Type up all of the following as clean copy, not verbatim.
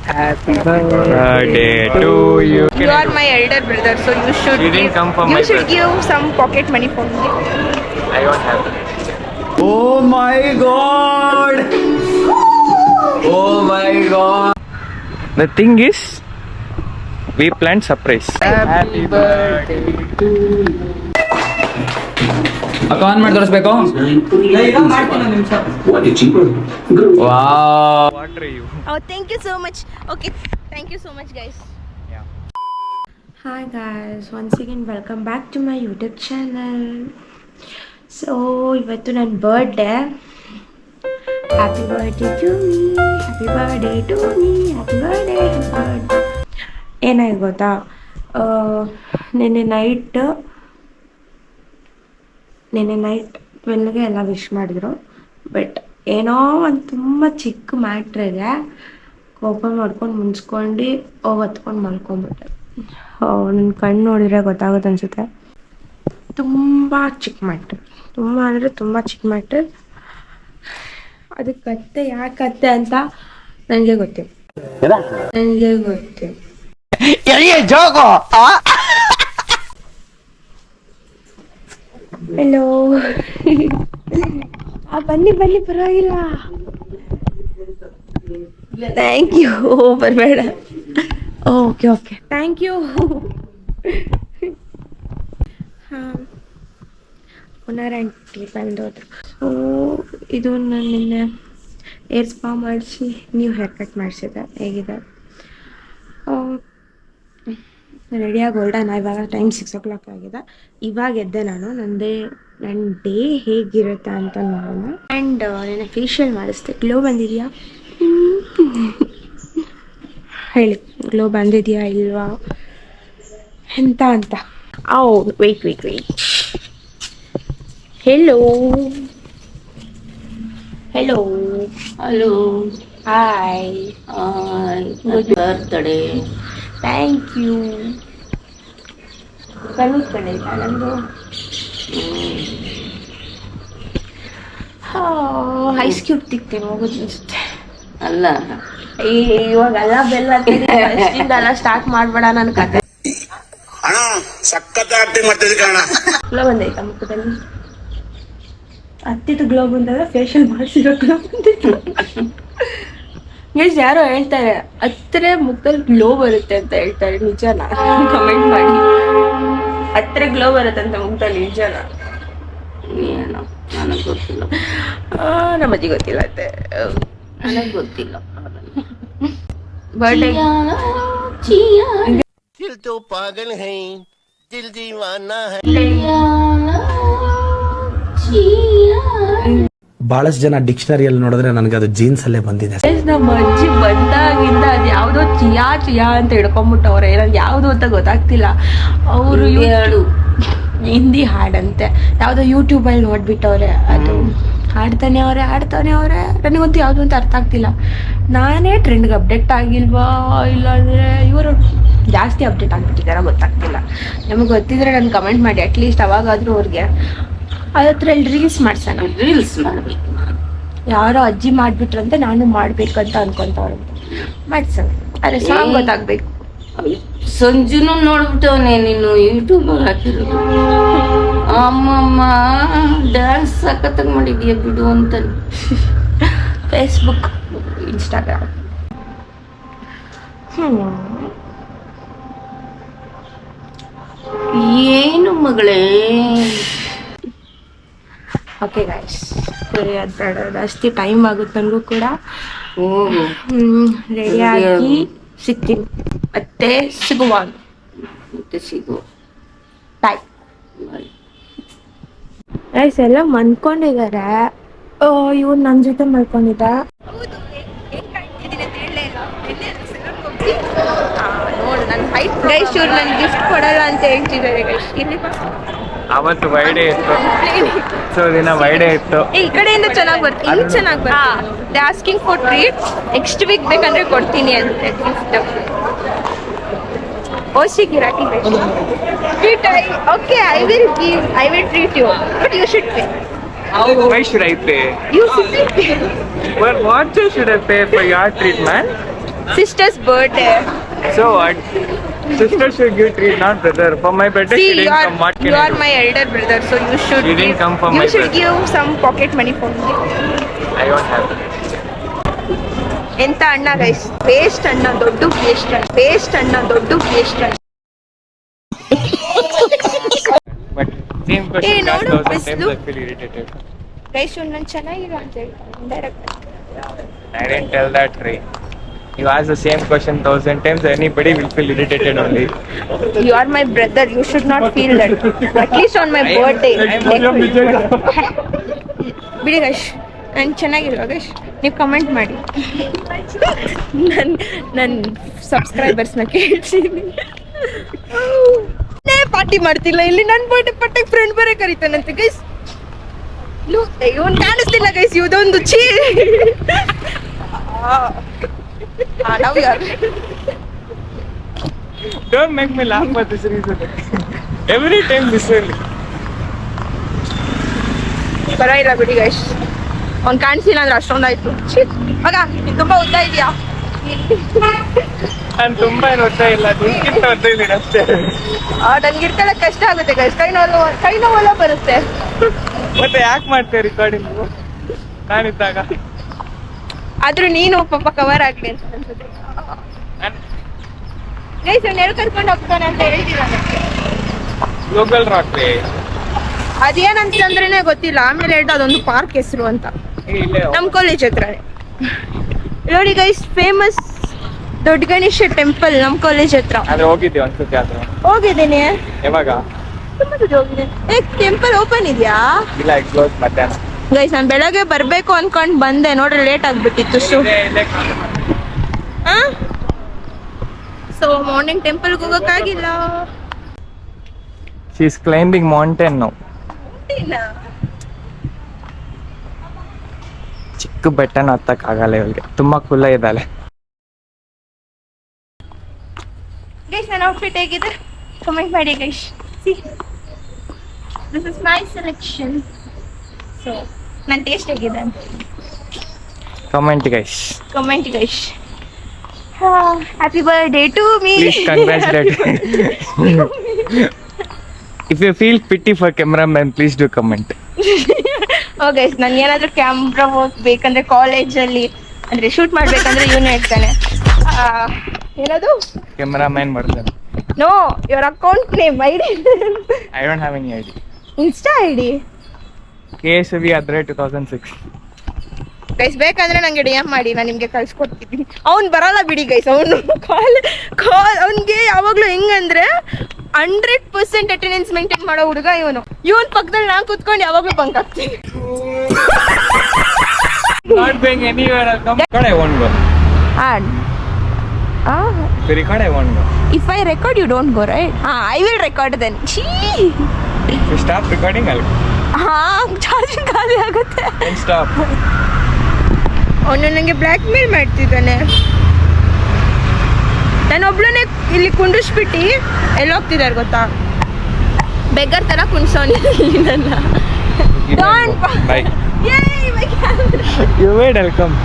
Happy birthday to you. You are my elder brother, so you should You didn't come for my birthday. give some pocket money for me. I don't have. Oh my god! Oh my god! The thing is, we planned surprise. Happy birthday to you. ಅಕ್ಕ on ಮಾಡಿ ತೋರಿಸ್ಬೇಕು. Wow. What are you? Oh, thank you so much. Okay, thank you so much, guys. Yeah. Hi guys, once again welcome back to my YouTube channel. So ಇವತ್ತು ನನ್ನ birthday. Happy birthday to me, happy birthday to me, happy birthday to birthday. ಏನಾಯ್ತು ಗೊತ್ತಾ, ನೆನ್ನೆ night 12ಗೆ ಎಲ್ಲ wish ಮಾಡಿದ್ರು. But ಏನೋ ಒಂದು ತುಂಬ ಚಿಕ್ಕ ಮ್ಯಾಟ್ರಿಗೆ ಕೋಪ ಮಾಡ್ಕೊಂಡು ಮುನ್ಸ್ಕೊಂಡು ಹೊತ್ಕೊಂಡು ಮಲ್ಕೊಂಡ್ಬಿಟ್ಟೆ. ನನ್ನ ಕಣ್ಣು ನೋಡಿದ್ರೆ ಗೊತ್ತಾಗುತ್ತೆ ಅನ್ಸುತ್ತೆ. ತುಂಬ ಚಿಕ್ಕ ಮ್ಯಾಟ್ರ್, ತುಂಬ ಅಂದರೆ ತುಂಬ ಚಿಕ್ಕ ಮ್ಯಾಟ್ರ್. ಅದಕ್ಕೆ ಕತ್ತೆ ಯಾಕೆ ಕತ್ತೆ ಅಂತ ನನಗೆ ಗೊತ್ತಿಲ್ಲ. ಹಲೋ, ಬನ್ನಿ ಪರವಾಗಿಲ್ಲ. Thank you. ಬರಬೇಡ. Okay thank you. ಹಾಂ, ಪುನರ್ ಆಂಟಿ ಬಂದೋದ್ರು. ಸೊ ಇದು ನಾನು ನಿನ್ನೆ ಏರ್ ಸ್ಪಾ ಮಾಡಿಸಿ ನ್ಯೂ ಹೇರ್ ಕಟ್ ಮಾಡಿಸಿದ್ದೆ. ಹೇಗಿದೆ? ರೆಡಿಯಾಗಿ ಹೊರಡೋಣ. ಇವಾಗ ಟೈಮ್ 6 o'clock ಆಗಿದೆ. ಇವಾಗ ಎದ್ದೆ ನಾನು. ನನ್ನ ಡೇ ಹೇಗಿರುತ್ತೆ ಅಂತ ನೋಡೋಣ. ಆ್ಯಂಡ್ ನೆನ್ನೆ ಫೇಶಿಯಲ್ ಮಾಡಿಸ್ದೆ. ಗ್ಲೋ ಬಂದಿದೆಯಾ ಹೇಳಿ, ಗ್ಲೋ ಬಂದಿದೆಯಾ ಇಲ್ವಾ ಎಂತ ಅಂತ. Wait hello hi. Good birthday. Thank you. ಕಣ್ಣು ಕಡೆ ನಂದು. ಐಸ್ ಕ್ಯೂಬ್ ತಿಕ್ತೀನಿ ಹೋಗೋದು ಅನಿಸುತ್ತೆ. ಅಲ್ಲ ಇವಾಗ ಎಲ್ಲ ಬೆಲ್ಲ ಅಷ್ಟಿಂದೆಲ್ಲ ಸ್ಟಾರ್ಟ್ ಮಾಡ್ಬೇಡ ನನ್ನ ಕತೆ. ಗ್ಲೋ ಬಂದೈತಾ ಮುಖದಲ್ಲಿ? ಹತ್ತಿತ್ತು ಗ್ಲೋ ಬಂದಾಗ ಫೇಶಿಯಲ್ ಮಾಡಿಸಿರೋ ಗ್ಲೋ ಬಂದಿತ್ತು. ಯಾರೋ ಹೇಳ್ತಾರೆ ಹತ್ತಿರ ಮುಖದಲ್ಲಿ ಗ್ಲೋ ಬರುತ್ತೆ ಅಂತ ಹೇಳ್ತಾರೆ. ನಿಜನಾ? ಕಮೆಂಟ್ ಮಾಡಿ. ಹತ್ತಿರ ಗ್ಲೋ ಬರುತ್ತೆ ಅಂತ ಮುಖದಲ್ಲಿ, ನಿಜನಾ? ಏನೋ ನನಗೆ ಗೊತ್ತಿಲ್ಲ. ನಮ್ಮ ಅಜ್ಜಿ ಗೊತ್ತಿಲ್ಲ ಅಂತೆ. ನನಗೆ ಗೊತ್ತಿಲ್ಲ. ಬರ್ಡೇ दिल तो पागल है, दिल दीवाना है. ಬಹಳಷ್ಟು ಜನ ಡಿಕ್ಷನರಿಯಲ್ಲಿ ನೋಡಿದ್ರೆ ನನಗೆ ಅದು ಜೀನ್ಸ್ ಅಲ್ಲೇ ಬಂದಿದೆ. ನಮ್ಮ ಅಜ್ಜಿ ಬಂದಾಗಿಂದ ಅದು ಯಾವುದೋ ಚಿಯಾ ಅಂತ ಹಿಡ್ಕೊಂಡ್ಬಿಟ್ಟವ್ರೆ. ನನಗೆ ಯಾವುದು ಅಂತ ಗೊತ್ತಾಗ್ತಿಲ್ಲ. ಅವರು ಹಿಂದಿ ಹಾಡಂತೆ ಯಾವುದೋ ಯೂಟ್ಯೂಬಲ್ಲಿ ನೋಡ್ಬಿಟ್ಟವ್ರೆ. ಅದು ಹಾಡ್ತಾನೆ ಅವರೇ. ನನಗಂತೂ ಯಾವುದು ಅಂತ ಅರ್ಥ ಆಗ್ತಿಲ್ಲ. ನಾನೇ ಟ್ರೆಂಡ್ಗೆ ಅಪ್ಡೇಟ್ ಆಗಿಲ್ವಾ, ಇಲ್ಲಾಂದರೆ ಇವರು ಜಾಸ್ತಿ ಅಪ್ಡೇಟ್ ಆಗಿಬಿಟ್ಟಿದ್ದಾರ ಗೊತ್ತಾಗ್ತಿಲ್ಲ. ನಮಗೆ ಗೊತ್ತಿದ್ರೆ ನಾನು ಕಮೆಂಟ್ ಮಾಡಿ. ಅಟ್ಲೀಸ್ಟ್ ಅವಾಗಾದರೂ ಅವ್ರಿಗೆ ಅದ್ರಲ್ಲಿ ರೀಲ್ಸ್ ಮಾಡ್ಸೋಣ. ರೀಲ್ಸ್ ಮಾಡ್ಬೇಕು. ಯಾರೋ ಅಜ್ಜಿ ಮಾಡ್ಬಿಟ್ರಂತೆ, ನಾನು ಮಾಡ್ಬೇಕಂತ ಅನ್ಕೊಂತವ್ರಂತೆ. ಮಾಡ್ಸೋಣ. ಅದೇ ಸಾಂಗ್ ಗೊತ್ತಾಗ್ಬೇಕು. ಸಂಜುನು ನೋಡ್ಬಿಟ್ಟವನೇ ನೀನು ಯೂಟ್ಯೂಬಲ್ಲಿ ಹಾಕಿರೋದು. ಅಮ್ಮಮ್ಮ ಡ್ಯಾನ್ಸ್ ಸಖತ್ತಾಗಿ ಮಾಡಿದ್ಯಾ ಬಿಡು ಅಂತ. Facebook, Instagram. ಏನು ಮಗಳೇ? ಓಕೆ ಗಾಯ್ಸ್, ಅದು ಬೇಡ, ಜಾಸ್ತಿ ಟೈಮ್ ಆಗುತ್ತೆ ನನಗೂ ಕೂಡ. ಹೋಗು, ರೆಡಿಯಾಗಿ ಸಿಗ್ತೀನಿ. ಮತ್ತೆ ಸಿಗುವಾಗ ಸಿಗು. ಬಾಯ್. ಗೈಸ್ ಎಲ್ಲ ಮನ್ಕೊಂಡಿದ್ದಾರೆ. ಇವ್ರು ನನ್ನ ಜೊತೆ ಮಲ್ಕೊಂಡಿದ್ದ. ಗೈಸ್ ಇವ್ರು ನನ್ಗೆ ಗಿಫ್ಟ್ ಕೊಡಲ್ಲ ಅಂತ ಹೇಳ್ತಿದ್ದಾರೆ. ಗೈಸ್ ಇಲ್ಲಿ ಅವತ್ತು ವೈಡೇ ಇತ್ತು, ಸೊ ದಿನ ವೈಡೇ ಇತ್ತು. ಈ ಕಡೆಯಿಂದ ಚೆನ್ನಾಗಿ ಬರ್ತದೆ, ಇಲ್ಲಿ ಚೆನ್ನಾಗಿ ಬರ್ತದೆ. Asking for treat. Next week ಬೇಕಂದ್ರೆ ಕೊಡ್ತೀನಿ ಅಂತೆ ಗಿಫ್ಟ್. ಓಸಿ ಗಿರಾಕಿ treat. Okay, I will treat you, but you should pay. Why should I pay? You should pay. Well, what should I pay for your treatment? Sister's birthday. So what? Sister should give treat, not brother. For my birthday, See, she didn't come. What can you I are do? my elder brother, so you should She didn't come for you my should birthday. give some pocket money for me. I don't have. ಎಂತ ಅಣ್ಣ guys, waste ಅಣ್ಣ, ದೊಡ್ಡ waste ಅಣ್ಣ, waste ಅಣ್ಣ, ದೊಡ್ಡ waste ಅಣ್ಣ. But same question Hey, asked ನೋಡು, 1000 times. ಬಿಸ್ಲು. I feel irritated. ಗೈಸ್ ನಾನು ಚೆನ್ನಾಗಿಲ್ಲ ಅಂತ ಹೇಳಿ direct. I didn't tell that, Ray. You ask the same question 1000 times, anybody will feel irritated only. You are my brother, you should not feel that. At least on my birthday. ಬಿಡಿ guys, ನಾನು ಚೆನ್ನಾಗಿಲ್ವಾ guys? ನೀವು comment ಮಾಡಿ. ನನ್ನ ಸಬ್ಸ್ಕ್ರೈಬರ್ಸ್ನ ಕೇಳ್ತೀನಿ. Party ಮಾಡ್ತಿಲ್ಲ ಇಲ್ಲಿ, ನನ್ನ birthday ಪಾರ್ಟಿಗೆ ಫ್ರೆಂಡ್ ಬೇರೆ ಕರೀತಾನಂತೆ ಗೈಸ್. ಇವನ್ ಕಾಣಿಸ್ತಿಲ್ಲ ಗೈಸ್, ಇದೊಂದು ಚೀ. Now we are. Don't make me laugh for this reason. Every time this only. ಪರವಾಗಿಲ್ಲ ಬಿಡಿ ಗೈಸ್, ಅವ್ನು ಕಾಣಿಸಿಲ್ಲ ಅಂದ್ರೆ ಅಷ್ಟೊಂದಾಯ್ತು. ಮಗ ನೀನು ತುಂಬಾ ಉದ್ದ ಇದೆಯಾ? ನಾನು ತುಂಬಾ ಏನು ಓದ್ತಾ ಇಲ್ಲ, ನಿಮ್ಗಿಂತ ಓದ್ತಾ ಇದ್ದೀನಿ ಅಷ್ಟೇ. ನನ್ಗೆ ಇರ್ಕೊಳ್ಳೋಕೆ ಕಷ್ಟ ಆಗುತ್ತೆ ಗೈಸ್, ಕೈ ನೋವೆಲ್ಲ ಬರುತ್ತೆ. ಮತ್ತೆ ಯಾಕೆ ಮಾಡ್ತೀಯ ರೆಕಾರ್ಡಿಂಗ್ ನಾನಿದ್ದಾಗ? ಆದ್ರೂ ನೀನು ಪಾಪ ಕವರ್ ಆಗ್ಲಿ ಅಂತ ಅನ್ಸುತ್ತೆ ಗೈಸ್. ಅವ್ನು ಎಲ್ಲಿ ಕರ್ಕೊಂಡು ಹೋಗ್ತಾನೆ ಅಂತ ಹೇಳ್ತೀರ ನನಗೆ. Global rock way. ಅದೇನಂತಂದ್ರೇನೆ ಗೊತ್ತಿಲ್ಲ, ಆಮೇಲೆ ಹೇಳ್ದ ಅದೊಂದು ಪಾರ್ಕ್ ಹೆಸರು ಅಂತ, ಇಲ್ಲೇ ನಮ್ಮ ಕಾಲೇಜ್ ಹತ್ರನೇ. ನೋಡಿ ಗೈಸ್, ಫೇಮಸ್ ದೊಡ್ಡ ಗಣೇಶ ಟೆಂಪಲ್ ನಮ್ಮ ಕಾಲೇಜ್ ಹತ್ರ. ಆದ್ರೆ ಹೋಗಿದ್ದೆ ಒಂದ್ಸತಿ ಆದ್ರೆ. ಹೋಗಿದ್ದೀನಿ, ಯಾವಾಗ? ತುಂಬಾ ಸತಿ ಹೋಗಿದ್ದೀನಿ. ಟೆಂಪಲ್ ಓಪನ್ ಇದೆಯಾ? ಇಲ್ಲ, ಕ್ಲೋಸ್ ಮಧ್ಯಾಹ್ನ. ಗೈಸ್ ನಾನು ಬೆಳಗ್ಗೆ ಬರ್ಬೇಕು ಅನ್ಕೊಂಡ್ ಬಂದೆ, ನೋಡ್ರಿ ಲೇಟ್ ಆಗ್ಬಿಟ್ಟಿತ್ತು. ಸೊ ಮಾರ್ನಿಂಗ್ ಟೆಂಪಲ್ಗೆ ಹೋಗಕ್ಕಾಗಿಲ್ಲ. She is climbing mountain now. ಚಿಕ್ಕ ಬೆಟ್ಟನ ಹತ್ತಕ್ಕಾಗಲ್ಲ ಇವಳಿಗೆ, ತುಂಬಾ ಕುಲ್ಲ ಇದ್ದಾಳೆ. ಗೈಸ್ ನನ್ನ ಔಟ್ಫಿಟ್ ಹೇಗಿದೆ ಕಮೆಂಟ್ ಮಾಡಿ guys. See this is my selection. So ನನ್ನ ಟೇಸ್ಟ್ ಹೇಗಿದೆ ಅಂತ comment guys. Comment guys. Happy birthday to me. Please congratulate. If you feel pity for cameraman, please do comment. Guys ನಾನು ಏನಾದರೂ camera ಬೇಕಂದ್ರೆ ಕಾಲೇಜಲ್ಲಿ ಅಂದರೆ ಶೂಟ್ ಮಾಡಬೇಕಂದ್ರೆ ಇವನು ಹೇಳ್ತಾನೆ, ಏನದು Cameraman ಬರ್ತಾನೆ. Know your account name ID. I don't have any idea. Insta ID KSV Adre 2006. Guys ಬೇಕಂದ್ರೆ ನಂಗೆ ಡಿ ಎಂ ಮಾಡಿ, ನಾನು ನಿಮಗೆ ಕಳ್ಸಿಕೊಡ್ತಿದ್ದೀನಿ. ಅವ್ನು ಬರಲ್ಲ ಬಿಡಿ ಗೈಸ್, ಅವನು ಅವ್ನಿಗೆ ಯಾವಾಗಲೂ ಹೆಂಗಂದ್ರೆ 100% ಅಟೆಂಡೆನ್ಸ್ ಮೇಂಟೈನ್ ಮಾಡೋ ಹುಡುಗ ಇವನು ಪಕ್ಕದಲ್ಲಿ ನಾನು ಕೂತ್ಕೊಂಡು ಯಾವಾಗಲೂ ಬಂಕ್ ಆಗ್ತೀನಿ. Not going anywhere. Come. Record I won't go. If you record I won't go. If I record you don't go, right? I will record then. If you stop recording I'll go. Charging ಖಾಲಿ ಆಗುತ್ತೆ. Then stop. ಅವನು ನನಗೆ black ಮೇಲ್ ಮಾಡ್ತಿದ್ದಾನೆ. ನಾನೊಬ್ಳನ್ನೇ ಇಲ್ಲಿ ಕುಂಡಿಸ್ಬಿಟ್ಟು ಎಲ್ಲೋಗ್ತಿದ್ದಾರೆ ಗೊತ್ತಾ, beggar ತರ ಕುಣ್ಸೋನಿ ನನ್ನ. Bye. Yay, my camera. You wait, I'll come.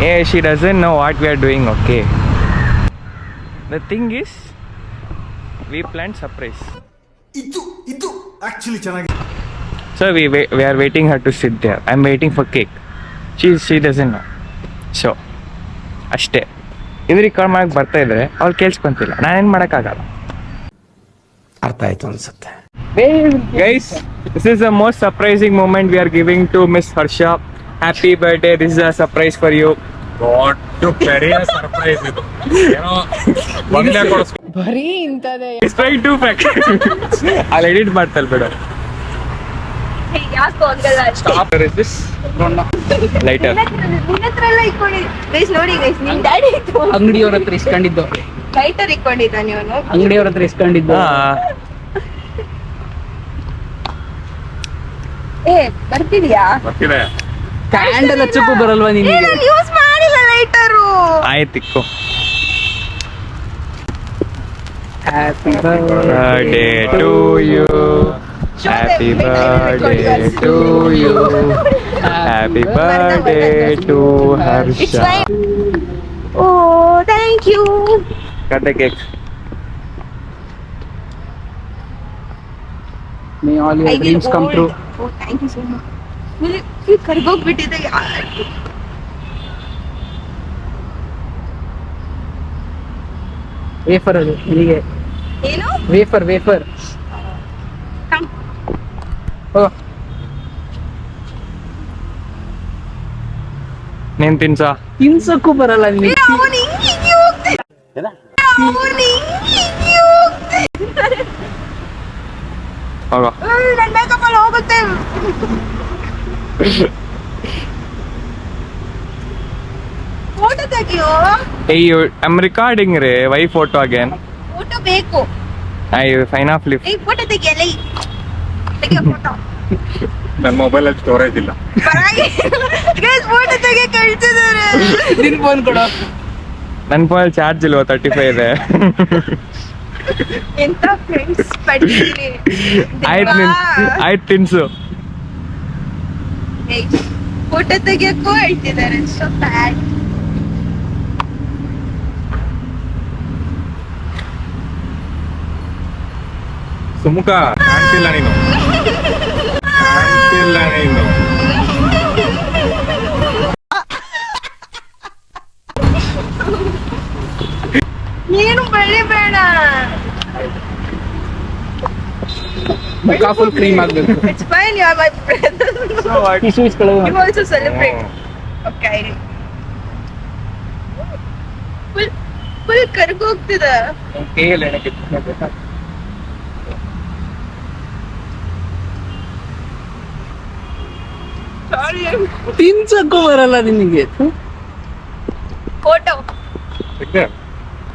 Hey, she doesn't know what we are doing, okay? The thing is, we planned surprise. ಇದು ಆಕ್ಚುಲಿ ಚೆನ್ನಾಗಿ. So we are waiting her to sit there. I'm waiting for cake. She doesn't know. So ಅಷ್ಟೇ. ಇದು record ಮಾಡಕ್ಕೆ ಬರ್ತಾ ಇದ್ರೆ ಅವ್ಳು ಕೇಳಿಸ್ಕೊಂತಿಲ್ಲ, ನಾನೇನು ಮಾಡೋಕ್ಕಾಗಲ್ಲ. ಅರ್ಥ ಆಯ್ತು ಅನ್ಸುತ್ತೆ. Guys, this is the most surprising moment we are giving to Miss Harsha. Happy birthday. This is a surprise for you. Surprise ಇದು ಏನೋ ಬಂಗ್ಲೆ ಕೊಡಿಸ್ಕೊ ಬರೀ ಇಂಥದ್ದೇ. It's trying to fact. I'll edit ಮಾಡ್ತಲ್ಲ ಬೇಡ. ಯಾಕೋ ಹಂಗಲ್ಲ ಅಷ್ಟೇ. Stop. Where is this? Lighter. ನಿನ್ನ ಹತ್ರ ಎಲ್ಲ ಇಟ್ಕೊಂಡಿದ್ದು ಗೈಸ್. ನೋಡಿ ಗೈಸ್, ನಿಮ್ ಡ್ಯಾಡಿ ಇತ್ತು ಅಂಗಡಿಯವ್ರ ಹತ್ರ ಇಸ್ಕೊಂಡಿದ್ದು, ಲೈಟರ್ ಇಟ್ಕೊಂಡಿದ್ದಾನೆ ಇವನು. ಅಂಗಡಿಯವ್ರ ಹತ್ರ ಇಸ್ಕೊಂಡಿದ್ದು. ಬರ್ತಿದ್ಯಾ? ಬರ್ತಿದೆ. ಕ್ಯಾಂಡಲ್ ಹಚ್ಚಕ್ಕೂ ಬರಲ್ವಾ ನಿನಗೆ? ನಾನು ಯೂಸ್ ಮಾಡಿಲ್ಲ ಲೈಟರು. ಆಯ್ತಿಕ್ಕು. Happy Birthday to you. Happy birthday to you. Happy birthday to It's Harsha. fine. Oh, thank you. Cut the cake. May all your dreams come true. Oh thank you so much. Full ಕರ್ಗೋಗ್ಬಿಟ್ಟಿದೆ. Wafer ಅದು ಹೀಗೆ ಏನು? Wafer Come. ನೀನ್ ತಿನ್ಸ. ತಿನ್ಸಕ್ಕೂ ಬರಲ್ಲ ನಿನಗೆ. ಅವನು ಹಿಂಗೆ ಹೋಗ್ತಿದ್ದ. ಅವನು ಹಿಂಗೆ ಹೋಗ್ತಿದ್ದ. ಹೋಗೋ. ನನ್ನ ಮೇಕಪ್ ಅಲ್ಲಿ ಹೋಗುತ್ತೆ. ಫೋಟೋ ತೆಗಿಯೋ. Hey, I'm recording re. Why photo again? Photo ಬೇಕು. Fine off lift. ಏ ಫೋಟೋ ತೆಗಿಯಲ್ಲ. ತೆಗಿಯೋ ಫೋಟೋ. ನನ್ನ ಮೊಬೈಲ್ ಅಲ್ಲಿ ಸ್ಟೋರೇಜ್ ಇಲ್ಲ. ಬರಾಗಿ. ಗೈಸ್ ಫೋಟೋ ತೆಗಿ ಕಳ್ಸಿದ್ದಾರೆ. ನಿನ್ ಫೋನ್ ಕೊಡು. ನನ್ನ ಫೋನ್ ಚಾರ್ಜ್ ಇಲ್ವಾ 35 ಇದೆ. ಎಂತ ಫ್ರೆಂಡ್ಸ್ ಪಡ್ತೀರಿ. ಆಯ್ತು ತಿನ್ಸು. ಫೋಟೋ ತೆಗಿಯಕ್ಕೂ ಹೇಳ್ತಿದ್ದಾರೆ. ಸೊ ಬ್ಯಾಡ್. ಸುಮುಖ ಕಾಣ್ತಿಲ್ಲ ನೀನು. ಏನು ಬೆಳಿಬೇಡ. ಮುಖ ಫುಲ್ ಕ್ರೀಮ್ ಆಗ್ಬೇಕು. It's fine, you are my brother. Tissue ಇಸ್ಕೊಳ್ಳೋದು. You also celebrate. Okay. Full ಕರ್ಗೋಗ್ತಿದೆ. ಕೈಯಲ್ಲಿ ಏನಕ್ಕೆ ಸಾರಿ. ತಿನ್ಸಕ್ಕೂ ಬರಲ್ಲ ನಿನಗೆ. ಫೋಟೋ.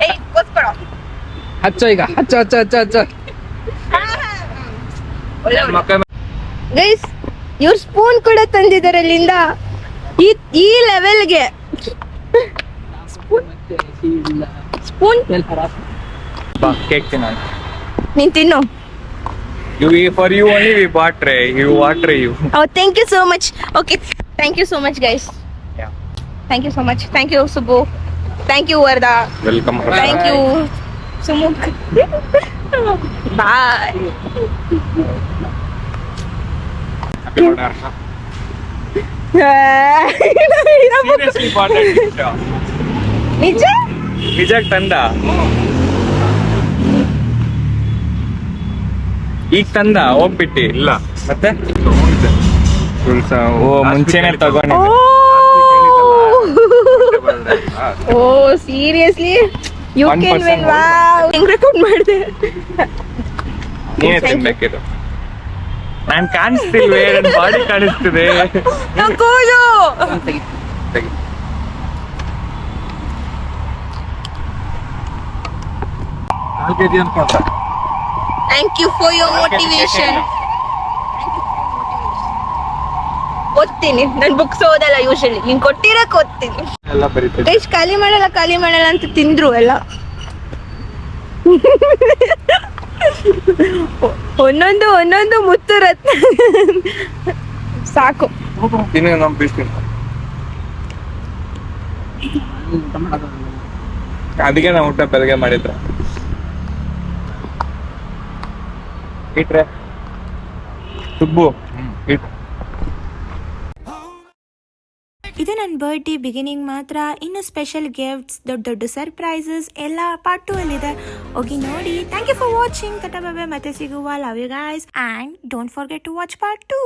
ಏಯ್ ಕೂತ್ಕೊಳ್ಳೋ. ಹಚ್ಚ ಈಗ ಹಚ್ಚ. ಗೈಸ್ ಇವ್ರು ಸ್ಪೂನ್ ಕೂಡ ತಂದಿದ್ದಾರೆ ಅಲ್ಲಿಂದ. ಈ ಲೆವೆಲ್ಗೆ ಸ್ಪೂನ್. ಬಾ ಕೇಕ್ ತಿನ್ನೋಣ. ನೀನ್ ತಿನ್ನು. For you only we bought tray. What tray you? Oh, thank you so much. Okay, thank you so much, guys. Yeah. Thank you so much. Thank you, Subbu. Thank you, Varda. Welcome. Thank you, Sumuk. Bye. Seriously bought it. ನಿಜ? ನಿಜಕ್ ತಂದ. ಈಗ ತಂದ ಹೋಗ್ಬಿಟ್ಟಿ. ಇಲ್ಲ ಮತ್ತೆ ಓ ಮುಂಚೆನೆ ತಗೊಂಡು. Oh, seriously? You One can person win. Wow. ಹೆಂಗ್ record ಮಾಡಿದೆ? ನೀನೇ ತಿನ್ಬೇಕಿದು. ನಾನ್ ಕಾಣಿಸ್ತಿಲ್ವೇ, ನನ್ನ ಬಾಡಿ ಕಾಣಿಸ್ತಿದೆ. ನನ್ ಕೂದು. ತೆಗಿ. KG ಅನ್ಕೊಂಡ. Thank you for your motivation. ಓದ್ತೀನಿ. ನನ್ ಬುಕ್ಸ್ ಓದಲ್ಲ ಯೂಶಲಿ. ನೀನ್ ಕೊಟ್ಟಿರಕ್ ಓದ್ತೀನಿ. ಎಲ್ಲ ಬರೀತೀನಿ. ಗೈಸ್ ಖಾಲಿ ಮಾಡಲ್ಲ ಅಂತ ತಿಂದ್ರು ಎಲ್ಲ. ಒಂದೊಂದು ಮುತ್ತು ರತ್ನ. ಸಾಕು. ತಿನ್ನು ನಮ್ಮ ಬಿಸ್ತೀನಿ. ಅದಕ್ಕೆ ನಾವು ಊಟ ಬೆಳಗ್ಗೆ ಮಾಡಿದ್ರೆ ಇಟ್ರೆ ಸುಬ್ಬು ಇಟ್. ಇದು ನನ್ನ ಬರ್ಡೇ ಬಿಗಿನಿಂಗ್ ಮಾತ್ರ. ಇನ್ನು ಸ್ಪೆಷಲ್ ಗಿಫ್ಟ್ಸ್, ದೊಡ್ಡ ಸರ್ಪ್ರೈಸಸ್ ಎಲ್ಲ ಪಾರ್ಟ್ 2 ಅಲ್ಲಿದೆ. ಹೋಗಿ ನೋಡಿ. Thank you for watching. ಮತ್ತೆ ಸಿಗುವ. Love you guys and don't forget to watch part 2.